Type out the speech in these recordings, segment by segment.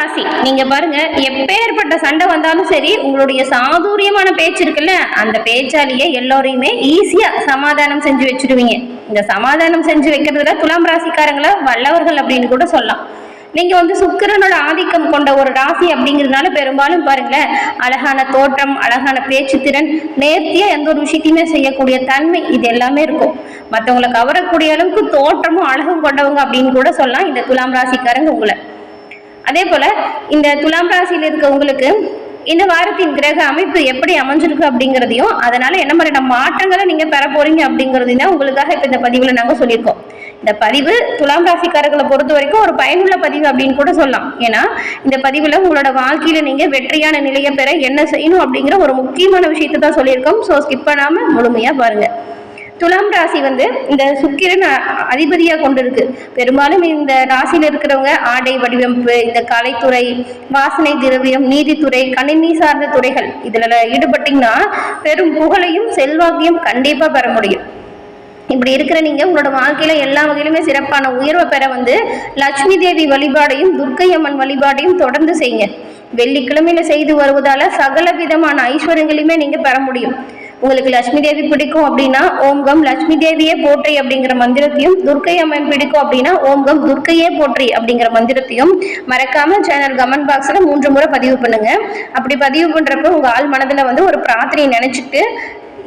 ராசி நீங்க பாருங்க, எப்பேற்பட்ட சண்டை வந்தாலும் சரி, உங்களுடைய சாதுரியமான பேச்சு இருக்குல்ல, அந்த பேச்சாலேயே எல்லோரையுமே ஈஸியா சமாதானம் செஞ்சு வச்சிருவீங்க. இந்த சமாதானம் செஞ்சு வைக்கிறதுல துலாம் ராசிக்காரங்களை வல்லவர்கள் அப்படின்னு கூட சொல்லலாம். நீங்க சுக்கிரனோட ஆதிக்கம் கொண்ட ஒரு ராசி அப்படிங்கிறதுனால பெரும்பாலும் பாருங்களேன், அழகான தோற்றம், அழகான பேச்சு திறன், நேர்த்தியா எந்த ஒரு விஷயத்தையுமே செய்யக்கூடிய தன்மை, இது எல்லாமே இருக்கும். மற்றவங்களை கவரக்கூடிய அளவுக்கு தோற்றமும் அழகும் கொண்டவங்க அப்படின்னு கூட சொல்லலாம் இந்த துலாம் ராசிக்காரங்க உங்களை. அதே போல இந்த துலாம் ராசியில் இருக்க உங்களுக்கு இந்த வாரத்தின் கிரக அமைப்பு எப்படி அமைஞ்சிருக்கு அப்படிங்கிறதையும், அதனால என்ன மாதிரியான மாற்றங்களை நீங்க பெற போறீங்க அப்படிங்கிறதையும் தான் உங்களுக்காக இப்ப இந்த பதிவுல நாங்க சொல்லியிருக்கோம். இந்த பதிவு துலாம் ராசிக்காரர்களை பொறுத்த வரைக்கும் ஒரு பயனுள்ள பதிவு அப்படின்னு கூட சொல்லலாம். ஏன்னா இந்த பதிவுல உங்களோட வாழ்க்கையில நீங்க வெற்றியான நிலையை பெற என்ன செய்யணும் அப்படிங்கிற ஒரு முக்கியமான விஷயத்தை தான் சொல்லியிருக்கோம். ஸோ ஸ்கிப் பண்ணாம முழுமையா பாருங்க. துலாம் ராசி இந்த சுக்கிரன் அதிபதியா கொண்டிருக்கு. பெரும்பாலும் இந்த ராசியில இருக்கிறவங்க ஆடை வடிவமைப்பு, இந்த கலைத்துறை, வாசனை திரவியம், நீதித்துறை, கணினி சார்ந்த துறைகள் இதுல ஈடுபட்டீங்கன்னா பெரும் புகழையும் செல்வாக்கையும் கண்டிப்பா பெற முடியும். இப்படி இருக்கிற நீங்க உங்களோட வாழ்க்கையில எல்லா வகையிலுமே சிறப்பான உயர்வை பெற லட்சுமி தேவி வழிபாடையும் துர்க்கை அம்மன் வழிபாடையும் தொடர்ந்து செய்யுங்க. வெள்ளிக்கிழமையில செய்து வருவதால சகல விதமான ஐஸ்வர்யங்களையுமே நீங்க பெற முடியும். உங்களுக்கு லட்சுமி தேவி பிடிக்கும் அப்படின்னா ஓம்கம் லட்சுமி தேவியே போற்றி அப்படிங்கிற மந்திரத்தையும், துர்க்கை அம்மன் பிடிக்கும் அப்படின்னா ஓம்கம் துர்க்கையே போற்றி அப்படிங்கிற மந்திரத்தையும் மறக்காம சேனல் கமெண்ட் பாக்ஸ்ல 3 முறை பதிவு பண்ணுங்க. அப்படி பதிவு பண்றப்ப உங்க ஆள் மனதுல ஒரு பிரார்த்தனை நினைச்சிட்டு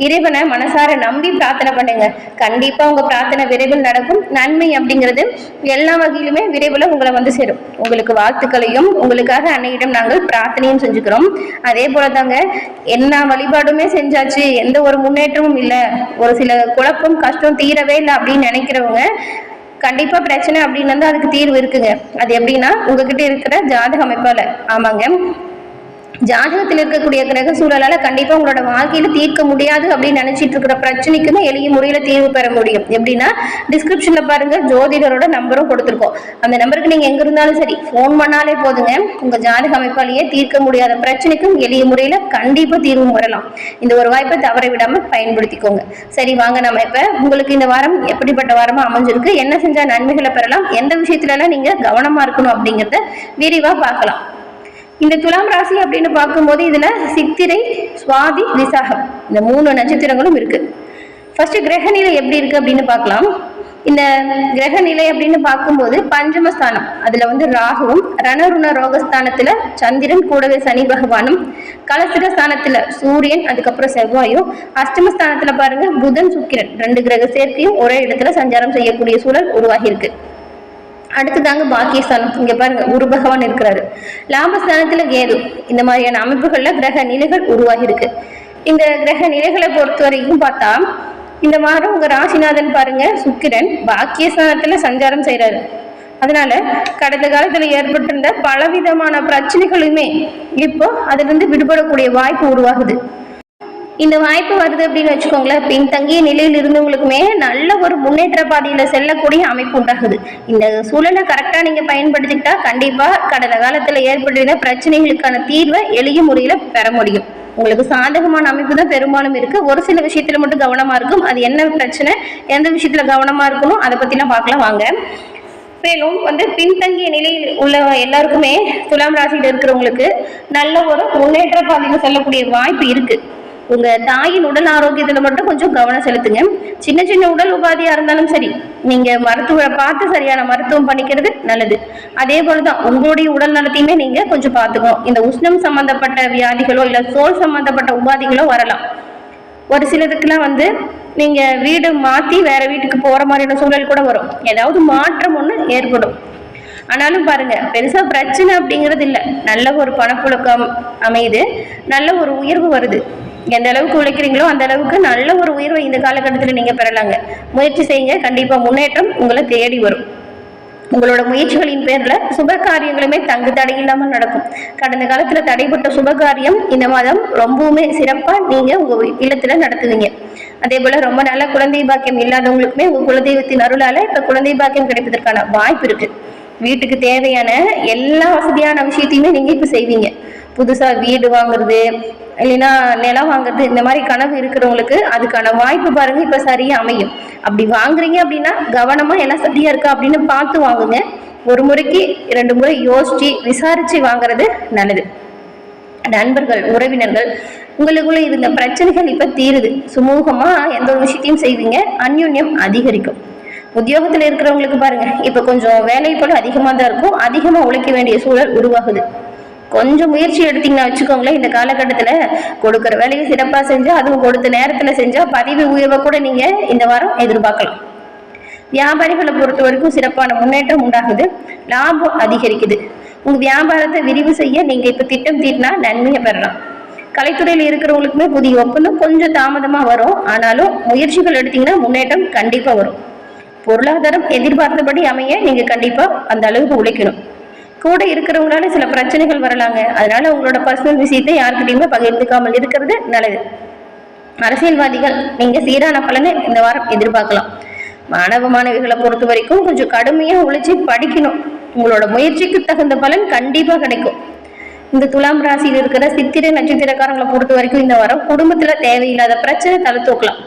இறைவனை மனசார நம்பி பிரார்த்தனை பண்ணுங்க. கண்டிப்பா உங்க பிரார்த்தனை விரைவில் நடக்கும். நன்மை அப்படிங்கிறது எல்லா வகையிலுமே விரைவில் உங்களை சேரும். உங்களுக்கு வாழ்த்துக்களையும் உங்களுக்காக அன்னையிடம் நாங்கள் பிரார்த்தனையும் செஞ்சுக்கிறோம். அதே போலதாங்க, என்ன வழிபாடுமே செஞ்சாச்சு, எந்த ஒரு முன்னேற்றமும் இல்லை, ஒரு சில குழப்பம் கஷ்டம் தீரவே இல்லை அப்படின்னு நினைக்கிறவங்க கண்டிப்பா பிரச்சனை அப்படின்னு அதுக்கு தீர்வு இருக்குங்க. அது எப்படின்னா உங்ககிட்ட இருக்கிற ஜாதக அமைப்பால. ஆமாங்க, ஜாதகத்தில் இருக்கக்கூடிய கிரக சூழலால கண்டிப்பா உங்களோட வாழ்க்கையில தீர்க்க முடியாது அப்படின்னு நினைச்சிட்டு இருக்கிற பிரச்சனைக்குமே எளிய முறையில தீர்வு பெற முடியும். எப்படின்னா டிஸ்கிரிப்ஷன்ல பாருங்க, ஜோதிடரோட நம்பரும் கொடுத்துருக்கோம். அந்த நம்பருக்கு நீங்க எங்க இருந்தாலும் சரி போன் பண்ணாலே போதுங்க, உங்க ஜாதக அமைப்பாலேயே தீர்க்க முடியாத பிரச்சனைக்கும் எளிய முறையில கண்டிப்பா தீர்வு பெறலாம். இந்த ஒரு வாய்ப்பை தவற விடாம பயன்படுத்திக்கோங்க. சரி வாங்க, நம்ம இப்ப உங்களுக்கு இந்த வாரம் எப்படிப்பட்ட வாரமா அமைஞ்சிருக்கு, என்ன செஞ்சா நன்மைகளை பெறலாம், எந்த விஷயத்துல எல்லாம் நீங்க கவனமா இருக்கணும் அப்படிங்கிறத விரிவா பார்க்கலாம். இந்த துலாம் ராசி அப்படின்னு பார்க்கும்போது இதுல சித்திரை, சுவாதி, விசாகம் இந்த 3 நட்சத்திரங்களும் இருக்கு. ஃபர்ஸ்ட் கிரக நிலை எப்படி இருக்கு அப்படின்னு பார்க்கலாம். இந்த கிரக நிலை அப்படின்னு பார்க்கும்போது பஞ்சமஸ்தானம், அதுல ராகுவும், ரணருண ரோகஸ்தானத்துல சந்திரன், கூடவே சனி பகவானும், கலசிர ஸ்தானத்துல சூரியன், அதுக்கப்புறம் செவ்வாயும், அஷ்டமஸ்தானத்துல பாருங்க புதன், சுக்கிரன் 2 கிரக சேர்க்கையும் ஒரே இடத்துல சஞ்சாரம் செய்யக்கூடிய சூழல் உருவாகி இருக்கு. அடுத்ததாங்க பாக்கியஸ்தானம், இங்க பாருங்க குரு பகவான் இருக்கிறாரு. லாபஸ்தானத்துல கேது. இந்த மாதிரியான அமைப்புகள்ல கிரக நிலைகள் உருவாகி இருக்கு. இந்த கிரக நிலைகளை பொறுத்த வரைக்கும் பார்த்தா இந்த வாரம் உங்க ராசிநாதன் பாருங்க சுக்கிரன் பாக்கியஸ்தானத்துல சஞ்சாரம் செய்யறாரு. அதனால கடந்த காலத்துல ஏற்பட்டிருந்த பலவிதமான பிரச்சனைகளுமே இப்போ அதுல இருந்து விடுபடக்கூடிய வாய்ப்பு உருவாகுது. இந்த வாய்ப்பு வருது அப்படின்னு வச்சுக்கோங்களேன், பின்தங்கிய நிலையில் இருந்தவங்களுக்குமே நல்ல ஒரு முன்னேற்ற பாதையில செல்லக்கூடிய அமைப்பு உண்டாகுது. இந்த சூழலை கரெக்டா நீங்க பயன்படுத்திக்கிட்டா கண்டிப்பா கடந்த காலத்துல ஏற்பட்டிருந்த பிரச்சனைகளுக்கான தீர்வை எளிய முறையில பெற முடியும். உங்களுக்கு சாதகமான அமைப்பு தான் பெரும்பாலும் இருக்கு. ஒரு சில விஷயத்துல மட்டும் கவனமா இருக்கும். அது என்ன பிரச்சனை, எந்த விஷயத்துல கவனமா இருக்கணும், அதை பத்திலாம் பார்க்கலாம் வாங்க. மேலும் பின்தங்கிய நிலையில் உள்ள எல்லாருக்குமே துலாம் ராசியில இருக்கிறவங்களுக்கு நல்ல ஒரு முன்னேற்ற பாதையில செல்லக்கூடிய வாய்ப்பு இருக்கு. உங்க தாயின் உடல் ஆரோக்கியத்துல மட்டும் கொஞ்சம் கவனம் செலுத்துங்க. சின்ன சின்ன உடல் உபாதியா இருந்தாலும் சரி, நீங்க மருத்துவரை பார்த்து சரியான மருத்துவம் பண்ணிக்கிறது நல்லது. அதே போலதான் உங்களுடைய உடல் நலத்தையுமே நீங்க கொஞ்சம் பார்த்துக்கணும். இந்த உஷ்ணம் சம்பந்தப்பட்ட வியாதிகளோ இல்ல தோல் சம்பந்தப்பட்ட உபாதிகளோ வரலாம். ஒரு சிலருக்குலாம் நீங்க வீடு மாத்தி வேற வீட்டுக்கு போற மாதிரியான சூழல் கூட வரும். ஏதாவது மாற்றம் ஒண்ணு ஏற்படும். ஆனாலும் பாருங்க, பெருசா பிரச்சனை அப்படிங்கிறது இல்லை. நல்ல ஒரு பணப்புழக்கம் அமையுது, நல்ல ஒரு உயர்வு வருது. எந்த அளவுக்கு உழைக்கிறீங்களோ அந்த அளவுக்கு நல்ல ஒரு உயர்வை இந்த காலகட்டத்தில் நீங்க பெறலாங்க. முயற்சி செய்யுங்க, கண்டிப்பா முன்னேற்றம் உங்களை தேடி வரும். உங்களோட முயற்சிகளின் பேர்ல சுப காரியங்களுமே தங்கு தடை இல்லாமல் நடக்கும். கடந்த காலத்துல தடைப்பட்ட சுப காரியம் இந்த மாதம் ரொம்பவுமே சிறப்பா நீங்க உங்க இல்லத்துல நடத்துவீங்க. அதே போல ரொம்ப நல்ல குழந்தை பாக்கியம் இல்லாதவங்களுக்குமே உங்க குலதெய்வத்தின் அருளால இப்ப குழந்தை பாக்கியம் கிடைப்பதற்கான வாய்ப்பு இருக்கு. வீட்டுக்கு தேவையான எல்லா வசதியான விஷயத்தையுமே நீங்க இப்ப செய்வீங்க. புதுசா வீடு வாங்குறது இல்லைன்னா நிலம் வாங்குறது, இந்த மாதிரி கனவு இருக்கிறவங்களுக்கு அதுக்கான வாய்ப்பு பாருங்க இப்ப சரியா அமையும். அப்படி வாங்குறீங்க அப்படின்னா கவனமா எல்லாம் சரியா இருக்கா அப்படின்னு பார்த்து வாங்குங்க. ஒரு முறைக்கு 2 முறை யோசிச்சு விசாரிச்சு வாங்குறது நல்லது. நண்பர்கள், உறவினர்கள், உங்களுக்குள்ள இருந்த பிரச்சனைகள் இப்ப தீருது. சுமூகமா எந்த ஒரு விஷயத்தையும் செய்வீங்க. அந்யோன்யம் அதிகரிக்கும். உத்தியோகத்துல இருக்கிறவங்களுக்கு பாருங்க, இப்ப கொஞ்சம் வேலை போல அதிகமா தான் இருக்கும். அதிகமா உழைக்க வேண்டிய சூழல் உருவாகுது. கொஞ்சம் முயற்சி எடுத்தீங்கன்னா வச்சுக்கோங்களேன், இந்த காலகட்டத்துல கொடுக்குற வேலையை சிறப்பா செஞ்சா, அதுவும் கொடுத்த நேரத்துல செஞ்சா பதவி உயர்வை கூட நீங்க இந்த வாரம் எதிர்பார்க்கலாம். வியாபாரிகளை பொறுத்த வரைக்கும் சிறப்பான முன்னேற்றம் உண்டாகுது. லாபம் அதிகரிக்குது. உங்க வியாபாரத்தை விரிவு செய்ய நீங்க இப்ப திட்டம் தீட்டினா நன்மையை பெறலாம். கலைத்துறையில இருக்கிறவங்களுக்குமே புதிய ஒப்பந்தம் கொஞ்சம் தாமதமா வரும். ஆனாலும் முயற்சிகள் எடுத்தீங்கன்னா முன்னேற்றம் கண்டிப்பா வரும். பொருளாதாரம் எதிர்பார்த்தபடி அமைய நீங்க கண்டிப்பா அந்த அளவுக்கு உழைக்கணும். கூட இருக்கிறவங்களால சில பிரச்சனைகள் வரலாங்க. அதனால உங்களோட பர்சனல் விஷயத்தை யாருக்கிட்டையுமே பகிர்ந்துக்காமல் இருக்கிறது நல்லது. அரசியல்வாதிகள் நீங்க சீரான பலனை இந்த வாரம் எதிர்பார்க்கலாம். மாணவ மாணவிகளை பொறுத்த வரைக்கும் கொஞ்சம் கடுமையா உழைச்சி படிக்கணும். உங்களோட முயற்சிக்கு தகுந்த பலன் கண்டிப்பா கிடைக்கும். இந்த துலாம் ராசியில் இருக்கிற சித்திரை நட்சத்திரக்காரங்களை பொறுத்த வரைக்கும் இந்த வாரம் குடும்பத்துல தேவையில்லாத பிரச்சனை தலை தூக்கலாம்.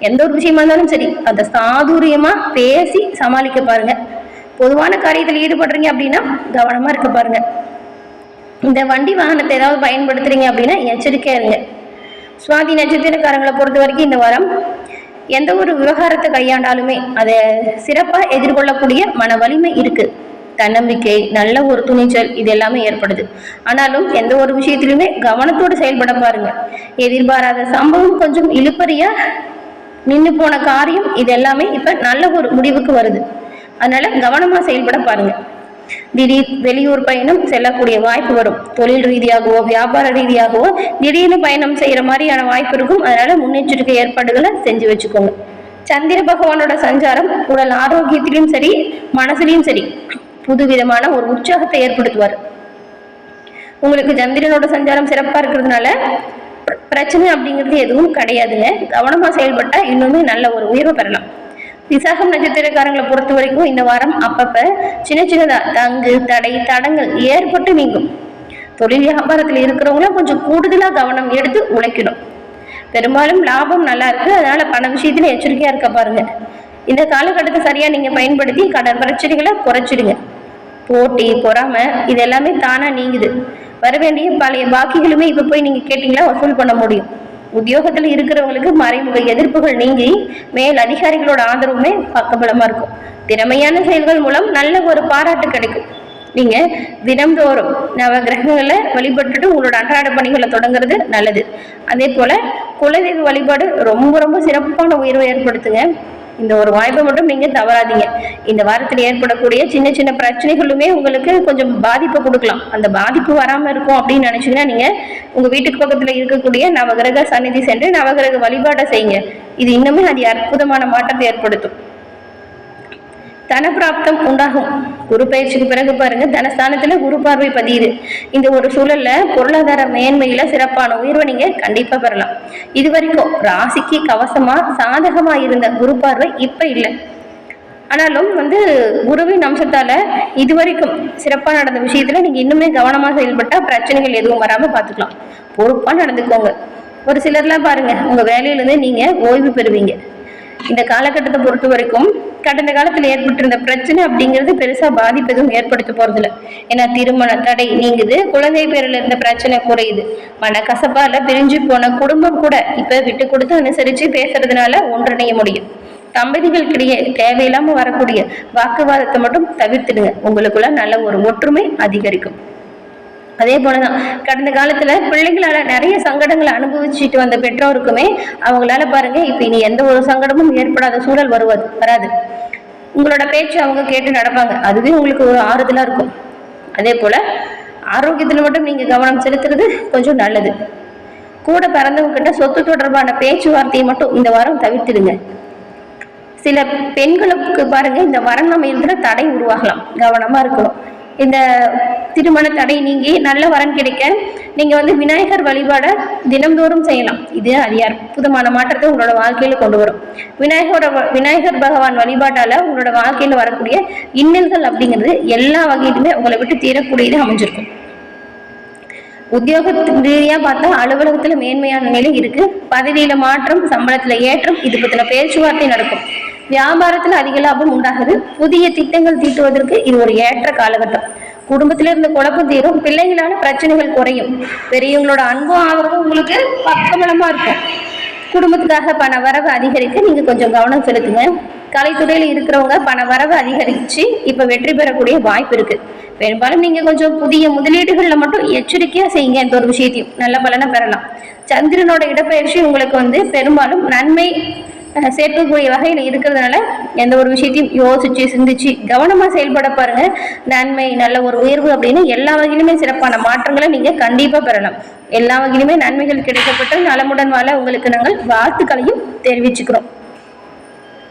எந்த ஒரு விஷயமா இருந்தாலும் சரி, அதை சாதுரியமா பேசி சமாளிக்க பாருங்க. பொதுவான காரியத்தில் ஈடுபடுறீங்க அப்படின்னா கவனமா இருக்க பாருங்க. இந்த வண்டி வாகனத்தை ஏதாவது பயன்படுத்துறீங்க அப்படின்னா எச்சரிக்கையா இருங்க. சுவாதி நட்சத்திரக்காரங்களை பொறுத்த வரைக்கும் இந்த வாரம் எந்த ஒரு விவகாரத்தை கையாண்டாலுமே அதை சிறப்பா எதிர்கொள்ளக்கூடிய மன வலிமை இருக்கு. தன்னம்பிக்கை, நல்ல ஒரு துணிச்சல், இது எல்லாமே ஏற்படுது. ஆனாலும் எந்த ஒரு விஷயத்திலுமே கவனத்தோடு செயல்பட பாருங்க. எதிர்பாராத சம்பவம், கொஞ்சம் இழுப்பறியா நின்று போன காரியம், இது எல்லாமே இப்ப நல்ல ஒரு முடிவுக்கு வருது. அதனால கவனமா செயல்பட பாருங்க. திடீர் வெளியூர் பயணம் செல்லக்கூடிய வாய்ப்பு வரும். தொழில் ரீதியாகவோ வியாபார ரீதியாகவோ திடீர்னு பயணம் செய்யற மாதிரியான வாய்ப்பு இருக்கும். அதனால முன்னெச்சரிக்கை ஏற்பாடுகளை செஞ்சு வச்சுக்கோங்க. சந்திர பகவானோட சஞ்சாரம் உடல் ஆரோக்கியத்திலும் சரி, மனசுலையும் சரி, புதுவிதமான ஒரு உற்சாகத்தை ஏற்படுத்துவார். உங்களுக்கு சந்திரனோட சஞ்சாரம் சிறப்பா இருக்கிறதுனால பிரச்சனை அப்படிங்கிறது எதுவும் கிடையாதுங்க. கவனமா செயல்பட்டா இன்னுமே நல்ல ஒரு உயர்வு பெறலாம். விசாகம் நட்சத்திரக்காரங்களை பொறுத்த வரைக்கும் இந்த வாரம் அப்பப்ப சின்ன சின்னதா தங்கு தடை தடங்கள் ஏற்பட்டு நீங்கும். தொழில் வியாபாரத்தில் இருக்கிறவங்களும் கொஞ்சம் கூடுதலா கவனம் எடுத்து உழைக்கணும். பெரும்பாலும் லாபம் நல்லா இருக்கு. அதனால பண விஷயத்துல எச்சரிக்கையா இருக்க பாருங்க. இந்த காலகட்டத்தை சரியா நீங்க பயன்படுத்தி கடன் பிரச்சனைகளை குறைச்சிடுங்க. போட்டி, பொறாமை, இது எல்லாமே தானா நீங்குது. வர வேண்டிய பழைய பாக்கிகளுமே இப்ப போய் நீங்க கேட்டீங்களா வசூல் பண்ண முடியும். உத்தியோகத்துல இருக்கிறவங்களுக்கு மறைமுக எதிர்ப்புகள் நீங்கி மேல் அதிகாரிகளோட ஆதரவுமே பக்கபலமா இருக்கும். திறமையான செயல்கள் மூலம் நல்ல ஒரு பாராட்டு கிடைக்கும். நீங்க தினம்தோறும் நவ கிரகங்களை வழிபட்டுட்டு உங்களோட அன்றாட பணிகளை தொடங்குறது நல்லது. அதே போல குலதெய்வ வழிபாடு ரொம்ப ரொம்ப சிறப்பான உயர்வை ஏற்படுத்துங்க. இந்த ஒரு வாய்ப்பை மட்டும் நீங்க தவறாதீங்க. இந்த வாரத்தில் ஏற்படக்கூடிய சின்ன சின்ன பிரச்சனைகளுமே உங்களுக்கு கொஞ்சம் பாதிப்பு கொடுக்கலாம். அந்த பாதிப்பு வராம இருக்கும் அப்படின்னு நினைச்சீங்கன்னா நீங்க உங்க வீட்டுக்கு பக்கத்துல இருக்கக்கூடிய நவகிரக சந்நிதி சென்று நவகிரக வழிபாடை செய்யுங்க. இது இன்னுமே அது அற்புதமான மாற்றத்தை ஏற்படுத்தும். தனப்பிராப்தம் உண்டாகும். குரு பயிற்சிக்கு பிறகு பாருங்க, தனஸ்தானத்துல குரு பார்வை பதியுது. இந்த ஒரு சூழல்ல பொருளாதார மேன்மையில சிறப்பான உயர்வை நீங்க கண்டிப்பா பெறலாம். இது வரைக்கும் ராசிக்கு கவசமா சாதகமா இருந்த குரு பார்வை இப்ப இல்லை. ஆனாலும் குருவின் அம்சத்தால இதுவரைக்கும் சிறப்பா நடந்த விஷயத்துல நீங்க இன்னுமே கவனமா செயல்பட்டா பிரச்சனைகள் எதுவும் வராம பாத்துக்கலாம். பொறுப்பா நடந்துக்கோங்க. ஒரு சிலர்லாம் பாருங்க, உங்க வேலையிலிருந்து நீங்க ஓய்வு பெறுவீங்க. இந்த காலகட்டத்தை பொறுத்த வரைக்கும் கடந்த காலத்துல ஏற்பட்டிருந்த பிரச்சனை அப்படிங்கிறது பெருசா பாதிப்பு எதுவும் ஏற்படுத்த போறதில்ல. ஏன்னா திருமண தடை நீங்குது, குழந்தை பேரில் இருந்த பிரச்சனை குறையுது. மனக்கசப்பால பிரிஞ்சு போன குடும்பம் கூட இப்ப விட்டு கொடுத்து அனுசரிச்சு பேசுறதுனால ஒன்றிணைய முடியும். தம்பதிகளுக்கிடையே தேவையில்லாம வரக்கூடிய வாக்குவாதத்தை மட்டும் தவிர்த்துடுங்க. உங்களுக்குள்ள நல்ல ஒரு ஒற்றுமை அதிகரிக்கும். அதே போலதான் கடந்த காலத்துல பிள்ளைகளால நிறைய சங்கடங்களை அனுபவிச்சுட்டு வந்த பெற்றோருக்குமே அவங்களால பாருங்க இப்ப இனி எந்த ஒரு சங்கடமும் ஏற்படாத சூழல் வராது. உங்களோட பேச்சு அவங்க கேட்டு நடப்பாங்க. அதுவே உங்களுக்கு ஒரு ஆறுதலா இருக்கும். அதே போல ஆரோக்கியத்துல மட்டும் நீங்க கவனம் செலுத்துறது கொஞ்சம் நல்லது. கூட பிறந்தவங்க கிட்ட சொத்து தொடர்பான பேச்சுவார்த்தையை மட்டும் இந்த வாரம் தவிர்த்திடுங்க. சில பெண்களுக்கு பாருங்க இந்த வரன் அமையத்துல தடை உருவாகலாம். கவனமா இருக்கணும். இந்த திருமண தடை நீங்கி நல்ல வரன் கிடைக்க நீங்க விநாயகர் வழிபாட தினம்தோறும் செய்யலாம். இது அற்புதமான மாற்றத்தை உங்களோட வாழ்க்கையில கொண்டு வரும். விநாயகர் பகவான் வழிபாட்டால உங்களோட வாழ்க்கையில வரக்கூடிய இன்னல்கள் அப்படிங்கிறது எல்லா வகையிலுமே உங்களை விட்டு தீரக்கூடியது அமைஞ்சிருக்கும். உத்தியோகத்தின் ரீதியா பார்த்தா அலுவலகத்துல மேன்மையான நிலை இருக்கு. பதவியில மாற்றம், சம்பளத்துல ஏற்றம், இது பத்தின பேச்சுவார்த்தை நடக்கும். வியாபாரத்துல அதிக லாபம் உண்டாகுது. புதிய திட்டங்கள் தீட்டுவதற்கு இது ஒரு ஏற்ற காலகட்டம். குடும்பத்தில இருந்த குழப்பம் தீரும், பிள்ளைகளால பிரச்சனைகள் குறையும், பெரியவங்களோட அன்பும் ஆதரவும் உங்களுக்கு பக்கபலமா இருக்கும். குடும்பத்துக்காக பண வரவு அதிகரிக்க நீங்க கொஞ்சம் கவனம் செலுத்துங்க. கலைத்துறையில் இருக்கிறவங்க பண வரவு அதிகரிச்சு இப்ப வெற்றி பெறக்கூடிய வாய்ப்பு இருக்கு. பெரும்பாலும் நீங்க கொஞ்சம் புதிய முதலீடுகள்ல மட்டும் எச்சரிக்கையா செய்யுங்க. எந்த ஒரு விஷயத்தையும் நல்ல பலனை பெறலாம். சந்திரனோட இடப்பெயர்ச்சி உங்களுக்கு பெரும்பாலும் நன்மை சேர்க்கக்கூடிய வகையில் இருக்கிறதுனால எந்த ஒரு விஷயத்தையும் யோசிச்சு சிந்திச்சு கவனமா செயல்பட பாருங்க. நன்மை, நல்ல ஒரு உயர்வு அப்படின்னு எல்லா வகையிலுமே சிறப்பான மாற்றங்களை நீங்க கண்டிப்பா பெறலாம். எல்லா வகையிலுமே நன்மைகள் கிடைக்கப்பட்டு நலமுடன் வாழ உங்களுக்கு நாங்கள் வாழ்த்துக்களையும் தெரிவிச்சுக்கிறோம்.